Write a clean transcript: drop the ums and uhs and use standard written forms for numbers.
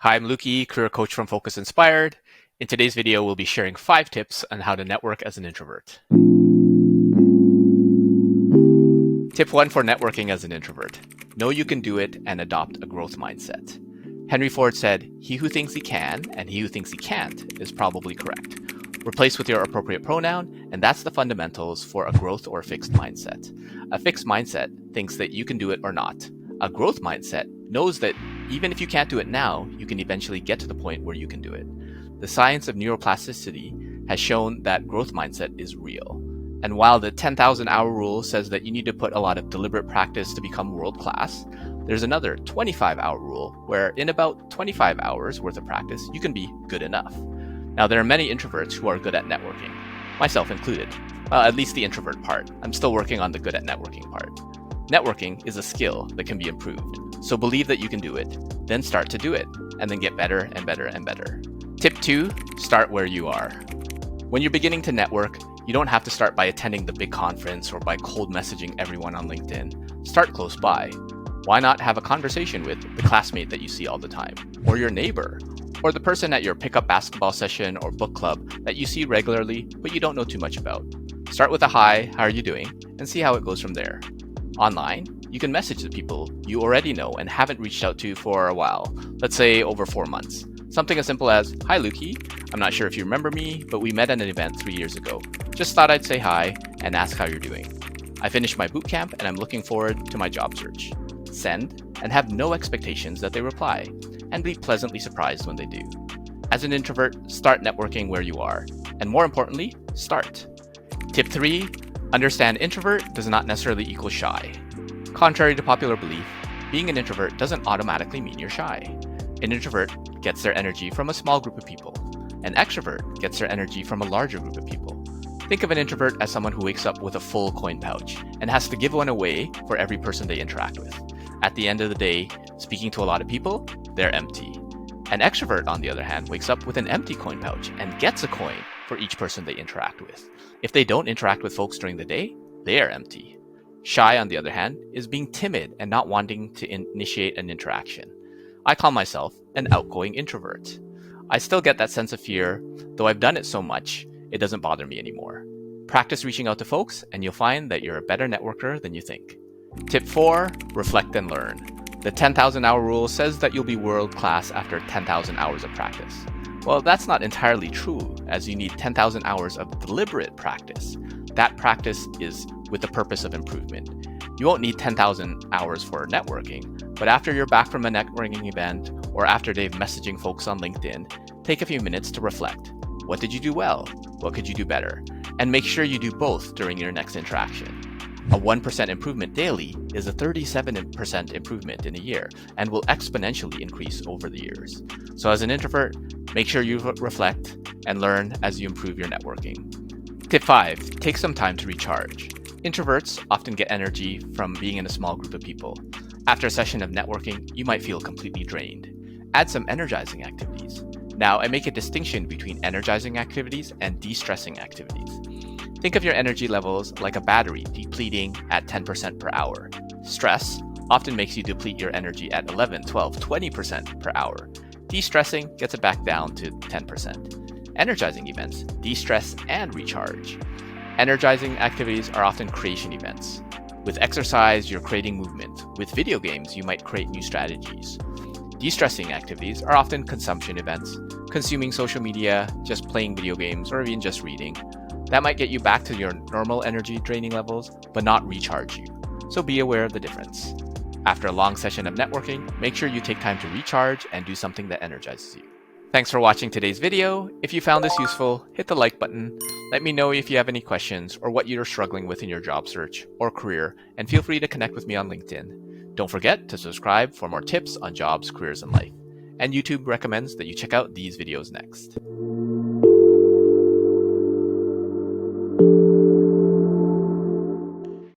Hi, I'm Luki, career coach from Focus Inspired. In today's video, we'll be sharing 5 tips on how to network as an introvert. Tip 1 for networking as an introvert. Know you can do it and adopt a growth mindset. Henry Ford said, "He who thinks he can and he who thinks he can't is probably correct." Replace with your appropriate pronoun, and that's the fundamentals for a growth or fixed mindset. A fixed mindset thinks that you can do it or not. A growth mindset knows that even if you can't do it now, you can eventually get to the point where you can do it. The science of neuroplasticity has shown that growth mindset is real. And while the 10,000 hour rule says that you need to put a lot of deliberate practice to become world class, there's another 25-hour rule where in about 25 hours worth of practice, you can be good enough. Now, there are many introverts who are good at networking, myself included. Well, at least the introvert part. I'm still working on the good at networking part. Networking is a skill that can be improved. So believe that you can do it, then start to do it, and then get better and better and better. Tip 2, start where you are. When you're beginning to network, you don't have to start by attending the big conference or by cold messaging everyone on LinkedIn. Start close by. Why not have a conversation with the classmate that you see all the time, or your neighbor, or the person at your pickup basketball session or book club that you see regularly but you don't know too much about. Start with a hi, how are you doing, and see how it goes from there. Online, you can message the people you already know and haven't reached out to for a while, let's say over 4 months. Something as simple as, "Hi Luki, I'm not sure if you remember me, but we met at an event 3 years ago. Just thought I'd say hi and ask how you're doing. I finished my boot camp and I'm looking forward to my job search." Send, and have no expectations that they reply, and be pleasantly surprised when they do. As an introvert, start networking where you are, and more importantly, start. Tip 3, understand introvert does not necessarily equal shy. Contrary to popular belief, being an introvert doesn't automatically mean you're shy. An introvert gets their energy from a small group of people. An extrovert gets their energy from a larger group of people. Think of an introvert as someone who wakes up with a full coin pouch and has to give one away for every person they interact with. At the end of the day, speaking to a lot of people, they're empty. An extrovert, on the other hand, wakes up with an empty coin pouch and gets a coin for each person they interact with. If they don't interact with folks during the day, they are empty. Shy, on the other hand, is being timid and not wanting to initiate an interaction. I call myself an outgoing introvert. I still get that sense of fear, though I've done it so much, it doesn't bother me anymore. Practice reaching out to folks, and you'll find that you're a better networker than you think. Tip 4, reflect and learn. The 10,000 hour rule says that you'll be world class after 10,000 hours of practice. Well, that's not entirely true, as you need 10,000 hours of deliberate practice. That practice is with the purpose of improvement. You won't need 10,000 hours for networking, but after you're back from a networking event or after they've messaging folks on LinkedIn, take a few minutes to reflect. What did you do well? What could you do better? And make sure you do both during your next interaction. A 1% improvement daily is a 37% improvement in a year and will exponentially increase over the years. So as an introvert, make sure you reflect and learn as you improve your networking. Tip 5, take some time to recharge. Introverts often get energy from being in a small group of people. After a session of networking, you might feel completely drained. Add some energizing activities. Now, I make a distinction between energizing activities and de-stressing activities. Think of your energy levels like a battery depleting at 10% per hour. Stress often makes you deplete your energy at 11, 12, 20% per hour. De-stressing gets it back down to 10%. Energizing events de-stress and recharge. Energizing activities are often creation events. With exercise, you're creating movement. With video games, you might create new strategies. De-stressing activities are often consumption events, consuming social media, just playing video games, or even just reading. That might get you back to your normal energy draining levels, but not recharge you. So be aware of the difference. After a long session of networking, make sure you take time to recharge and do something that energizes you. Thanks for watching today's video. If you found this useful, hit the like button. Let me know if you have any questions or what you're struggling with in your job search or career, and feel free to connect with me on LinkedIn. Don't forget to subscribe for more tips on jobs, careers, and life. And YouTube recommends that you check out these videos next.